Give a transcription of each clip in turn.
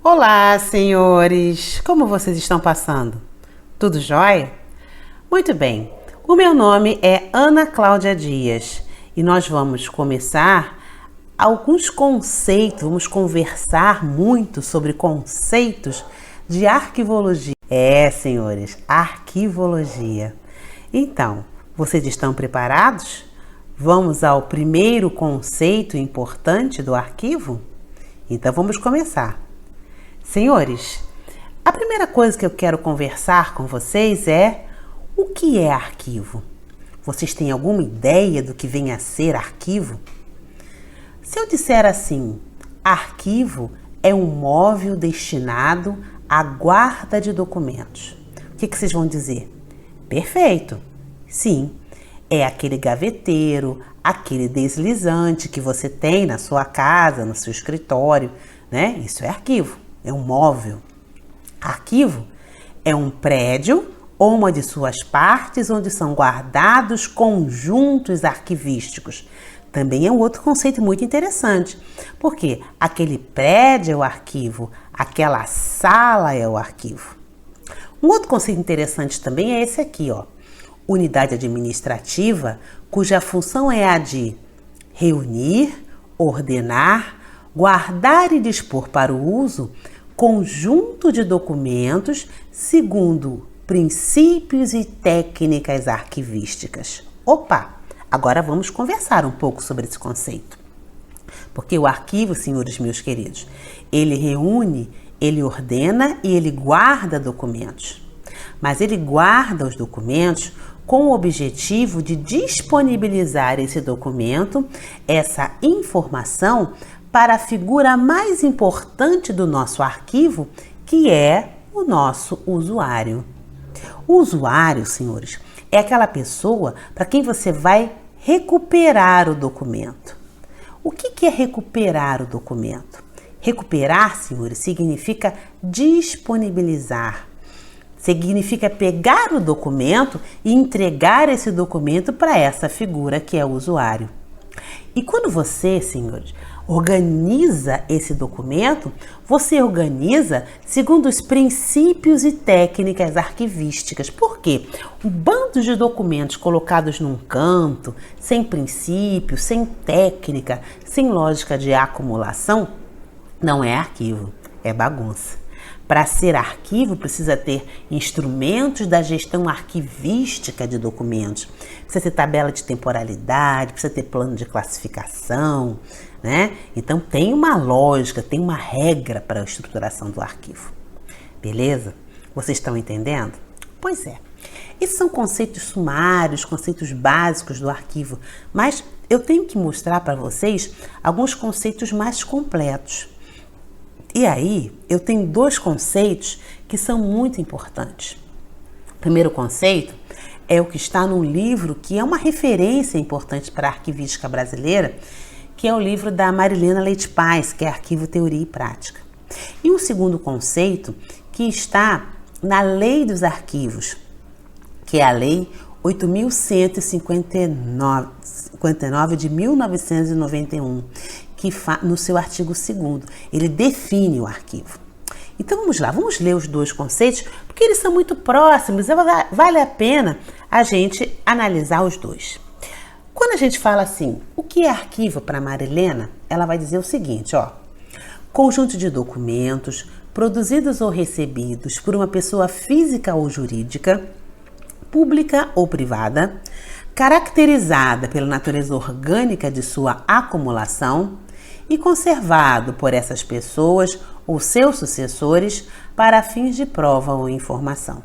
Olá, senhores! Como vocês estão passando? Tudo jóia? Muito bem, o meu nome é Ana Cláudia Dias e nós vamos começar alguns conceitos, vamos conversar muito sobre conceitos de arquivologia. Senhores, arquivologia. Então, vocês estão preparados? Vamos ao primeiro conceito importante do arquivo? Então, vamos começar. Senhores, a primeira coisa que eu quero conversar com vocês é o que é arquivo? Vocês têm alguma ideia do que vem a ser arquivo? Se eu disser assim, arquivo é um móvel destinado à guarda de documentos, o que vocês vão dizer? Perfeito! Sim, é aquele gaveteiro, aquele deslizante que você tem na sua casa, no seu escritório, né? Isso é arquivo. É um móvel. Arquivo é um prédio ou uma de suas partes onde são guardados conjuntos arquivísticos. Também é um outro conceito muito interessante, porque aquele prédio é o arquivo, aquela sala é o arquivo. Um outro conceito interessante também é esse aqui, ó. Unidade administrativa, cuja função é a de reunir, ordenar, guardar e dispor para o uso conjunto de documentos segundo princípios e técnicas arquivísticas. Opa! Agora vamos conversar um pouco sobre esse conceito. Porque o arquivo, senhores meus queridos, ele reúne, ele ordena e ele guarda documentos. Mas ele guarda os documentos com o objetivo de disponibilizar esse documento, essa informação, para a figura mais importante do nosso arquivo, que é o nosso usuário. O usuário, senhores, é aquela pessoa para quem você vai recuperar o documento. O que é recuperar o documento? Recuperar, senhores, significa disponibilizar. Significa pegar o documento e entregar esse documento para essa figura que é o usuário. E quando você, senhores, organiza esse documento, você organiza segundo os princípios e técnicas arquivísticas. Por quê? Um bando de documentos colocados num canto, sem princípio, sem técnica, sem lógica de acumulação, não é arquivo, é bagunça. Para ser arquivo, precisa ter instrumentos da gestão arquivística de documentos. Precisa ter tabela de temporalidade, precisa ter plano de classificação, né? Então, tem uma lógica, tem uma regra para a estruturação do arquivo. Beleza? Vocês estão entendendo? Pois é. Esses são conceitos sumários, conceitos básicos do arquivo, mas eu tenho que mostrar para vocês alguns conceitos mais completos. E aí, eu tenho dois conceitos que são muito importantes. O primeiro conceito é o que está num livro que é uma referência importante para a arquivística brasileira, que é o livro da Marilena Leite Paz, que é Arquivo, Teoria e Prática. E o segundo conceito que está na Lei dos Arquivos, que é a Lei 8.159 de 1991, que no seu artigo 2º, ele define o arquivo. Então vamos lá, vamos ler os dois conceitos, porque eles são muito próximos, vale a pena a gente analisar os dois. Quando a gente fala assim, o que é arquivo para Marilena, ela vai dizer o seguinte, ó: conjunto de documentos produzidos ou recebidos por uma pessoa física ou jurídica, pública ou privada, caracterizada pela natureza orgânica de sua acumulação e conservado por essas pessoas ou seus sucessores para fins de prova ou informação.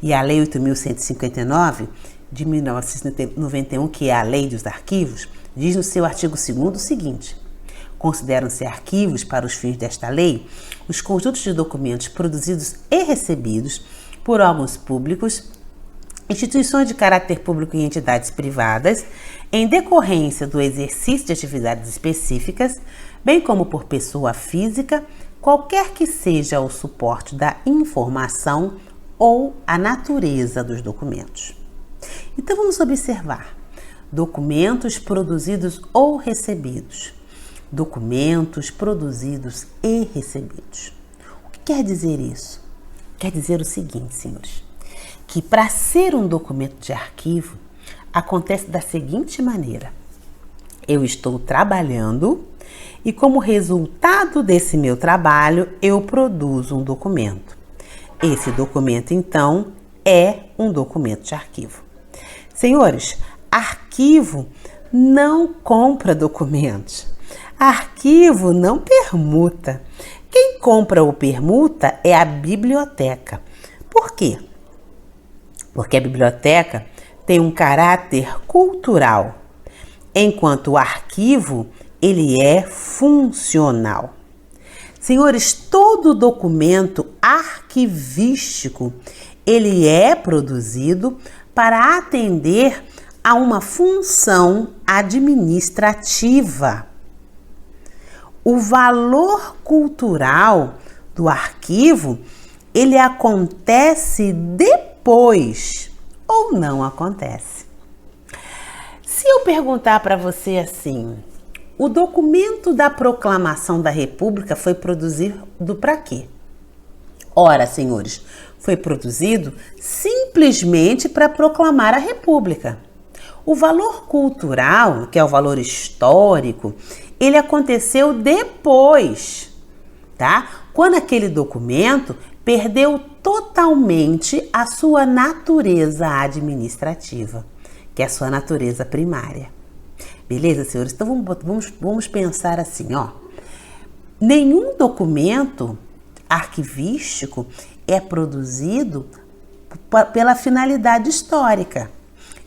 E a Lei 8.159 de 1991, que é a Lei dos Arquivos, diz no seu artigo 2º o seguinte: consideram-se arquivos para os fins desta lei os conjuntos de documentos produzidos e recebidos por órgãos públicos, instituições de caráter público e entidades privadas, em decorrência do exercício de atividades específicas, bem como por pessoa física, qualquer que seja o suporte da informação ou a natureza dos documentos. Então vamos observar: documentos produzidos ou recebidos. documentos produzidos e recebidos. O que quer dizer isso? Quer dizer o seguinte, senhores, que para ser um documento de arquivo, acontece da seguinte maneira: eu estou trabalhando e, como resultado desse meu trabalho, eu produzo um documento. Esse documento, então, é um documento de arquivo. Senhores, arquivo não compra documentos. Arquivo não permuta. Quem compra ou permuta é a biblioteca. Por quê? Porque a biblioteca tem um caráter cultural, enquanto o arquivo, ele é funcional. Senhores, todo documento arquivístico, ele é produzido para atender a uma função administrativa. O valor cultural do arquivo, ele acontece depois ou não acontece. Se eu perguntar para você assim, o documento da Proclamação da República foi produzido para quê? Ora, senhores, foi produzido simplesmente para proclamar a República. O valor cultural, que é o valor histórico, ele aconteceu depois, tá? Quando aquele documento perdeu totalmente a sua natureza administrativa, que é a sua natureza primária. Beleza, senhores? Então vamos pensar assim, ó. Nenhum documento arquivístico é produzido pela finalidade histórica.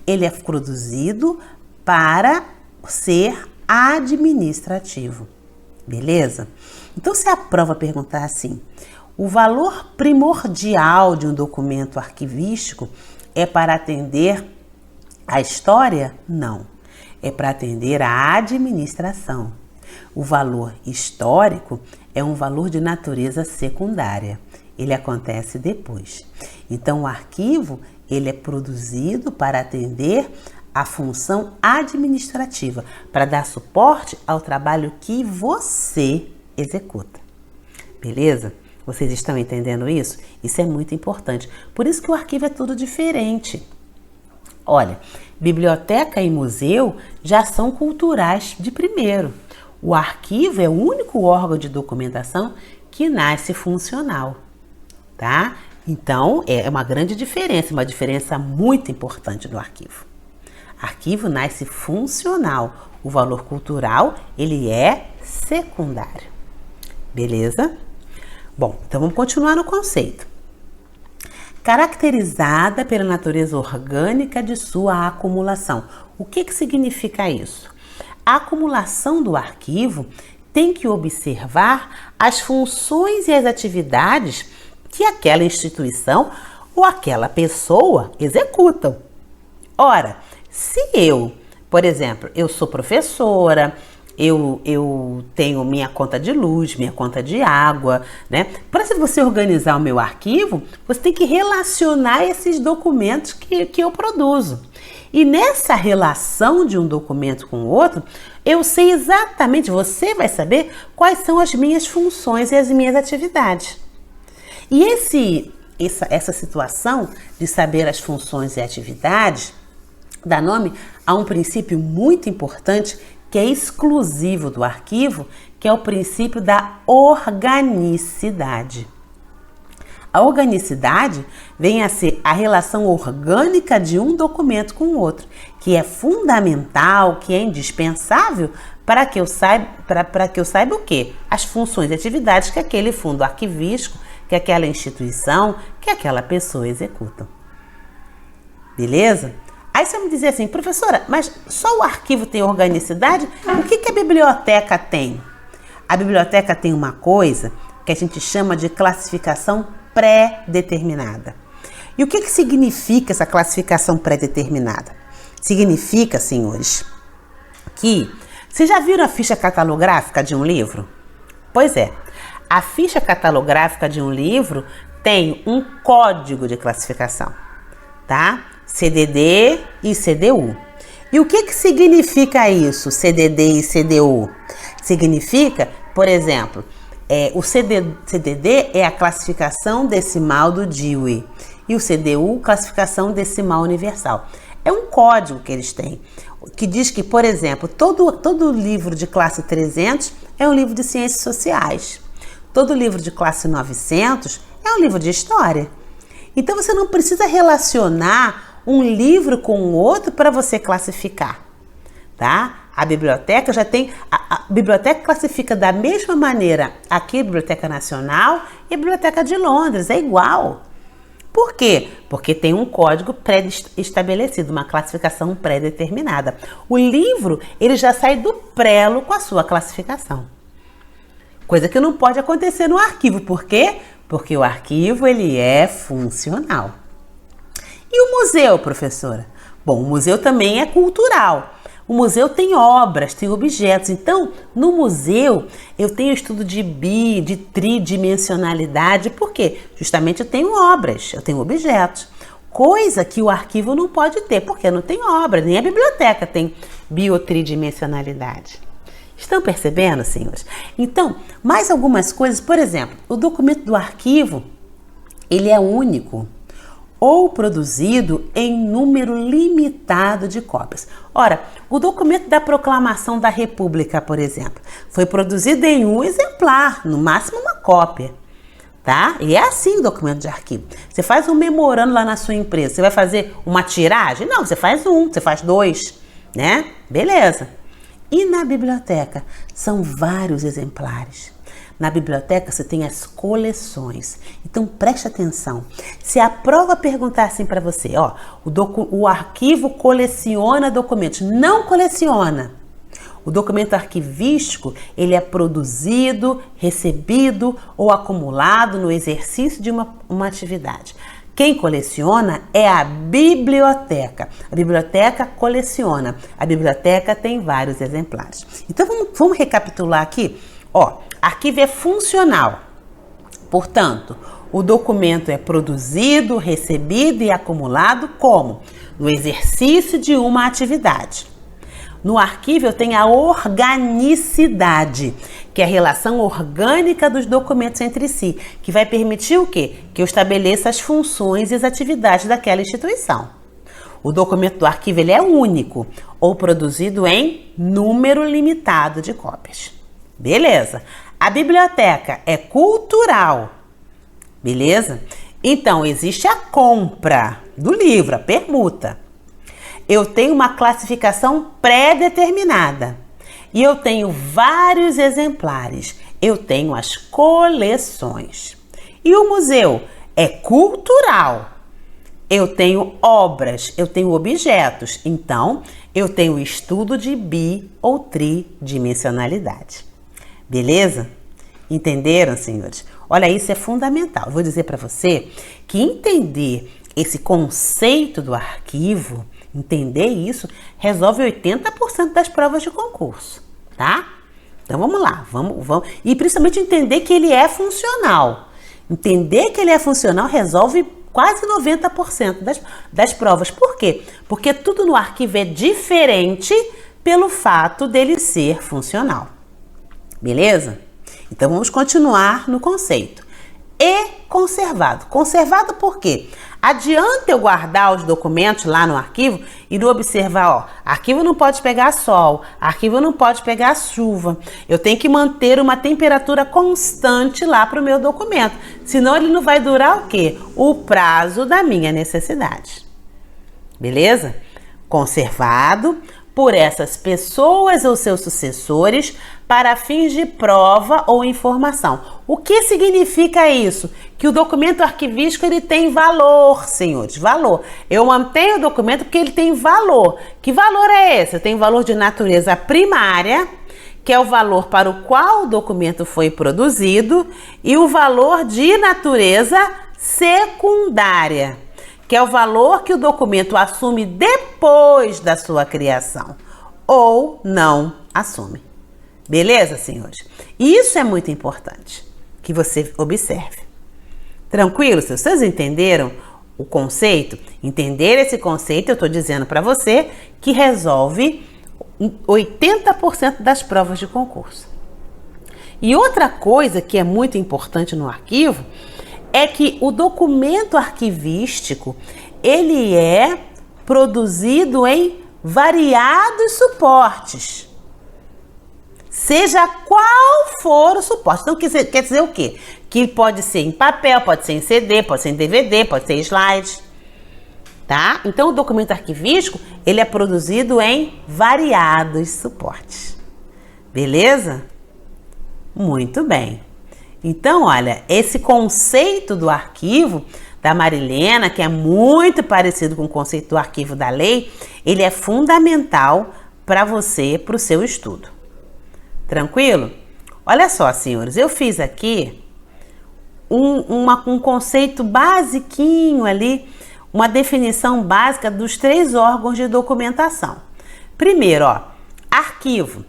Ele é produzido para ser administrativo. Beleza? Então, se a prova perguntar assim, o valor primordial de um documento arquivístico é para atender a história? Não. É para atender a administração. O valor histórico é um valor de natureza secundária. Ele acontece depois. Então, o arquivo, ele é produzido para atender a função administrativa, para dar suporte ao trabalho que você executa. Beleza? Vocês estão entendendo isso? Isso é muito importante. Por isso que o arquivo é tudo diferente. Olha, biblioteca e museu já são culturais de primeiro. O arquivo é o único órgão de documentação que nasce funcional, tá? Então, é uma grande diferença, uma diferença muito importante do arquivo. Arquivo nasce funcional. O valor cultural, ele é secundário. Beleza? Bom, então vamos continuar no conceito. Caracterizada pela natureza orgânica de sua acumulação. O que significa isso? A acumulação do arquivo tem que observar as funções e as atividades que aquela instituição ou aquela pessoa executam. Ora, se eu, por exemplo, eu sou professora, eu tenho minha conta de luz, minha conta de água, né? Para você organizar o meu arquivo, você tem que relacionar esses documentos que eu produzo. E nessa relação de um documento com o outro, eu sei exatamente, você vai saber quais são as minhas funções e as minhas atividades. E essa situação de saber as funções e atividades dá nome a um princípio muito importante que é exclusivo do arquivo, que é o princípio da organicidade. A organicidade vem a ser a relação orgânica de um documento com o outro, que é fundamental, que é indispensável para que eu saiba o quê? As funções e atividades que aquele fundo arquivístico, que aquela instituição, que aquela pessoa executam. Beleza? Aí você vai me dizer assim, professora, mas só o arquivo tem organicidade? O que a biblioteca tem? A biblioteca tem uma coisa que a gente chama de classificação pré-determinada. E o que significa essa classificação pré-determinada? Significa, senhores, que... Vocês já viram a ficha catalográfica de um livro? Pois é, a ficha catalográfica de um livro tem um código de classificação, tá? CDD e CDU. E o que significa isso, CDD e CDU? Significa, por exemplo, o CDD é a classificação decimal do Dewey e o CDU, classificação decimal universal. É um código que eles têm, que diz que, por exemplo, todo livro de classe 300 é um livro de ciências sociais. Todo livro de classe 900 é um livro de história. Então, você não precisa relacionar um livro com o outro para você classificar, tá? A biblioteca já tem... A biblioteca classifica da mesma maneira aqui a Biblioteca Nacional e a Biblioteca de Londres, é igual. Por quê? Porque tem um código pré-estabelecido, uma classificação pré-determinada. O livro, ele já sai do prelo com a sua classificação. Coisa que não pode acontecer no arquivo. Por quê? Porque o arquivo, ele é funcional. E o museu, professora? Bom, o museu também é cultural. O museu tem obras, tem objetos. Então, no museu, eu tenho estudo de de tridimensionalidade. Por quê? Justamente eu tenho obras, eu tenho objetos. Coisa que o arquivo não pode ter, porque não tem obra, nem a biblioteca tem biotridimensionalidade. Estão percebendo, senhores? Então, mais algumas coisas. Por exemplo, o documento do arquivo, ele é único ou produzido em número limitado de cópias. Ora, o documento da Proclamação da República, por exemplo, foi produzido em um exemplar, no máximo uma cópia, tá? E é assim o documento de arquivo. Você faz um memorando lá na sua empresa, você vai fazer uma tiragem? Não, você faz um, você faz dois, né? Beleza. E na biblioteca? São vários exemplares. Na biblioteca você tem as coleções. Então preste atenção. Se a prova perguntar assim para você, ó, o arquivo coleciona documentos. Não coleciona. O documento arquivístico, ele é produzido, recebido ou acumulado no exercício de uma atividade. Quem coleciona é a biblioteca. A biblioteca coleciona. A biblioteca tem vários exemplares. Então vamos recapitular aqui. Ó, arquivo é funcional. Portanto, o documento é produzido, recebido e acumulado como? No exercício de uma atividade. No arquivo eu tenho a organicidade, que é a relação orgânica dos documentos entre si, que vai permitir o quê? Que eu estabeleça as funções e as atividades daquela instituição. O documento do arquivo ele é único ou produzido em número limitado de cópias. Beleza. A biblioteca é cultural. Beleza? Então, existe a compra do livro, a permuta. Eu tenho uma classificação pré-determinada e eu tenho vários exemplares. Eu tenho as coleções. E o museu é cultural. Eu tenho obras, eu tenho objetos. Então, eu tenho estudo de ou tridimensionalidade. Beleza? Entenderam, senhores? Olha, isso é fundamental. Vou dizer para você que entender esse conceito do arquivo, entender isso, resolve 80% das provas de concurso, tá? Então vamos lá, vamos. E principalmente entender que ele é funcional. Entender que ele é funcional resolve quase 90% das provas. Por quê? Porque tudo no arquivo é diferente pelo fato dele ser funcional. Beleza? Então vamos continuar no conceito. E conservado. Conservado por quê? Adianta eu guardar os documentos lá no arquivo e não observar, ó, arquivo não pode pegar sol, arquivo não pode pegar chuva. Eu tenho que manter uma temperatura constante lá para o meu documento, senão ele não vai durar o quê? O prazo da minha necessidade. Beleza? Conservado por essas pessoas ou seus sucessores para fins de prova ou informação. O que significa isso? Que o documento arquivístico ele tem valor, senhores, valor. Eu mantenho o documento porque ele tem valor. Que valor é esse? Eu tenho valor de natureza primária, que é o valor para o qual o documento foi produzido, e o valor de natureza secundária, que é o valor que o documento assume depois da sua criação, ou não assume. Beleza, senhores? Isso é muito importante que você observe. Tranquilo? Se vocês entenderam o conceito, entender esse conceito, eu estou dizendo para você que resolve 80% das provas de concurso. E outra coisa que é muito importante no arquivo é que o documento arquivístico, ele é produzido em variados suportes. Seja qual for o suporte. Então, quer dizer o quê? Que pode ser em papel, pode ser em CD, pode ser em DVD, pode ser em slide. Tá? Então, o documento arquivístico, ele é produzido em variados suportes. Beleza? Muito bem. Então, olha, esse conceito do arquivo da Marilena, que é muito parecido com o conceito do arquivo da lei, ele é fundamental para você, para o seu estudo. Tranquilo? Olha só, senhores, eu fiz aqui um conceito basiquinho ali, uma definição básica dos 3 órgãos de documentação. Primeiro, ó, arquivo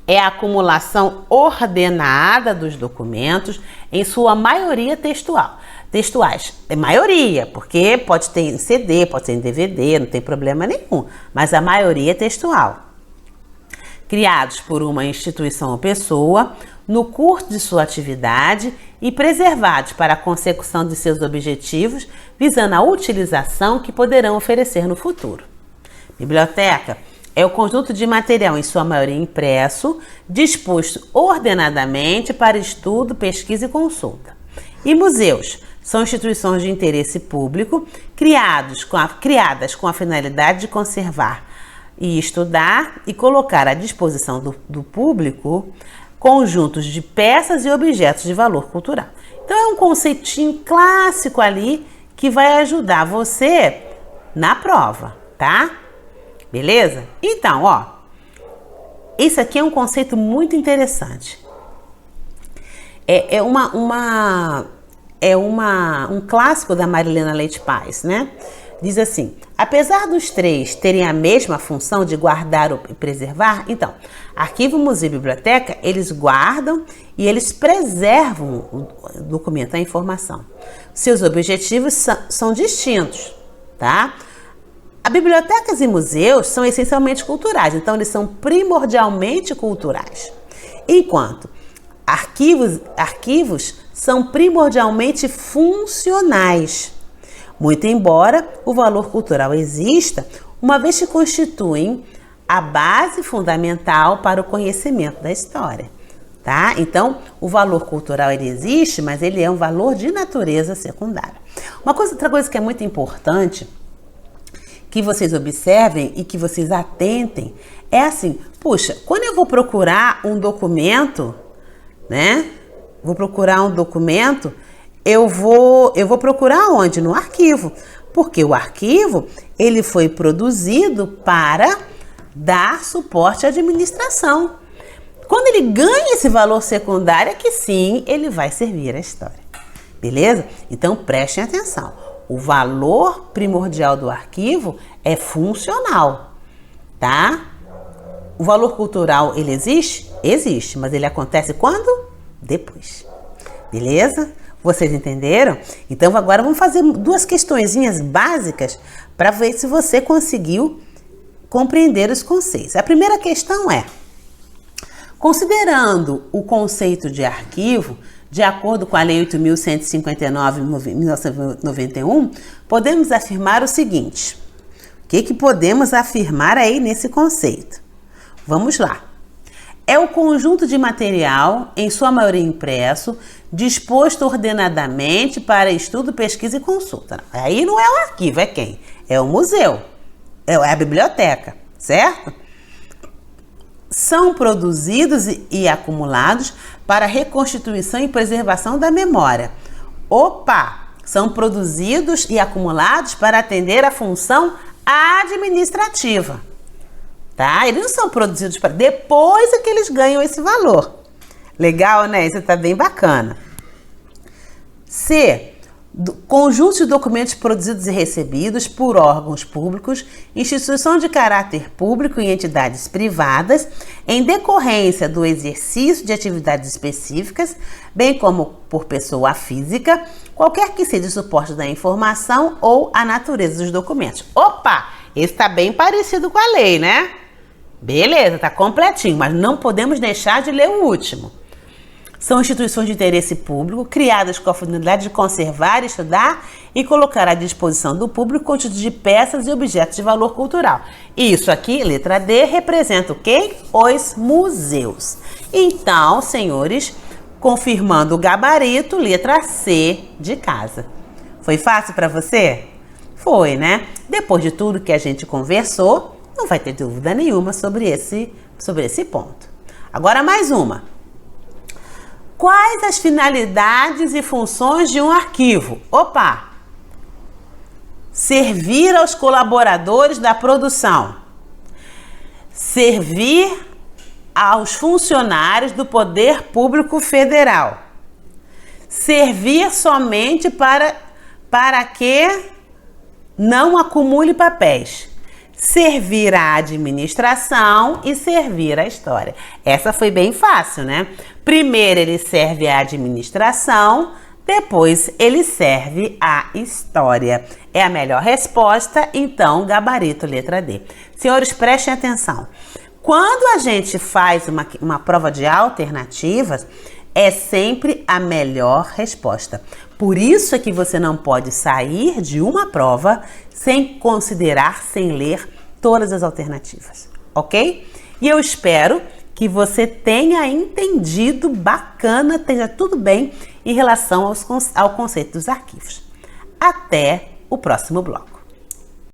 é a acumulação ordenada dos documentos, em sua maioria textuais. É maioria, porque pode ter em CD, pode ter em DVD, não tem problema nenhum, mas a maioria é textual. Criados por uma instituição ou pessoa, no curso de sua atividade e preservados para a consecução de seus objetivos, visando a utilização que poderão oferecer no futuro. Biblioteca é o conjunto de material, em sua maioria impresso, disposto ordenadamente para estudo, pesquisa e consulta. E museus são instituições de interesse público criadas com a finalidade de conservar e estudar e colocar à disposição do público conjuntos de peças e objetos de valor cultural. Então é um conceitinho clássico ali que vai ajudar você na prova, tá? Beleza? Então, ó, isso aqui é um conceito muito interessante. Um clássico da Marilena Leite Paz, né? Diz assim: apesar dos 3 terem a mesma função de guardar e preservar, então, arquivo, museu e biblioteca, eles guardam e eles preservam o documento, a informação. Seus objetivos são distintos, tá? As bibliotecas e museus são essencialmente culturais, então eles são primordialmente culturais. Enquanto arquivos são primordialmente funcionais. Muito embora o valor cultural exista, uma vez que constituem a base fundamental para o conhecimento da história, tá? Então, o valor cultural ele existe, mas ele é um valor de natureza secundária. Outra coisa que é muito importante que vocês observem e que vocês atentem é assim: puxa, quando eu vou procurar um documento, né? Eu vou procurar onde? No arquivo, porque o arquivo ele foi produzido para dar suporte à administração. Quando ele ganha esse valor secundário, é que sim, ele vai servir à história. Beleza? Então prestem atenção. O valor primordial do arquivo é funcional, tá? O valor cultural, ele existe? Existe, mas ele acontece quando? Depois. Beleza? Vocês entenderam? Então agora vamos fazer 2 questõezinhas básicas para ver se você conseguiu compreender os conceitos. A primeira questão é: considerando o conceito de arquivo, de acordo com a Lei 8.159 de 1991, podemos afirmar o seguinte. O que podemos afirmar aí nesse conceito? Vamos lá. É o conjunto de material, em sua maioria impresso, disposto ordenadamente para estudo, pesquisa e consulta. Aí não é o arquivo, é quem? É o museu, é a biblioteca, certo? São produzidos e acumulados para reconstituição e preservação da memória. Opa! São produzidos e acumulados para atender a função administrativa. Tá? Eles não são produzidos para depois é que eles ganham esse valor. Legal, né? Isso tá bem bacana. C. Conjunto de documentos produzidos e recebidos por órgãos públicos, instituição de caráter público e entidades privadas, em decorrência do exercício de atividades específicas, bem como por pessoa física, qualquer que seja o suporte da informação ou a natureza dos documentos. Opa! Esse tá bem parecido com a lei, né? Beleza, tá completinho, mas não podemos deixar de ler o último. São instituições de interesse público, criadas com a finalidade de conservar, estudar e colocar à disposição do público conjunto de peças e objetos de valor cultural. Isso aqui, letra D, representa o quê? Os museus. Então, senhores, confirmando o gabarito, letra C de casa. Foi fácil para você? Foi, né? Depois de tudo que a gente conversou, não vai ter dúvida nenhuma sobre esse ponto. Agora mais uma. Quais as finalidades e funções de um arquivo? Opa! Servir aos colaboradores da produção. Servir aos funcionários do Poder Público Federal. Servir somente para que não acumule papéis. Servir à administração e servir à história. Essa foi bem fácil, né? Primeiro ele serve à administração, depois ele serve à história. É a melhor resposta, então, gabarito, letra D. Senhores, prestem atenção. Quando a gente faz uma prova de alternativas, é sempre a melhor resposta. Por isso é que você não pode sair de uma prova sem considerar, sem ler todas as alternativas, ok? E eu espero que você tenha entendido bacana, esteja tudo bem em relação ao conceito dos arquivos. Até o próximo bloco.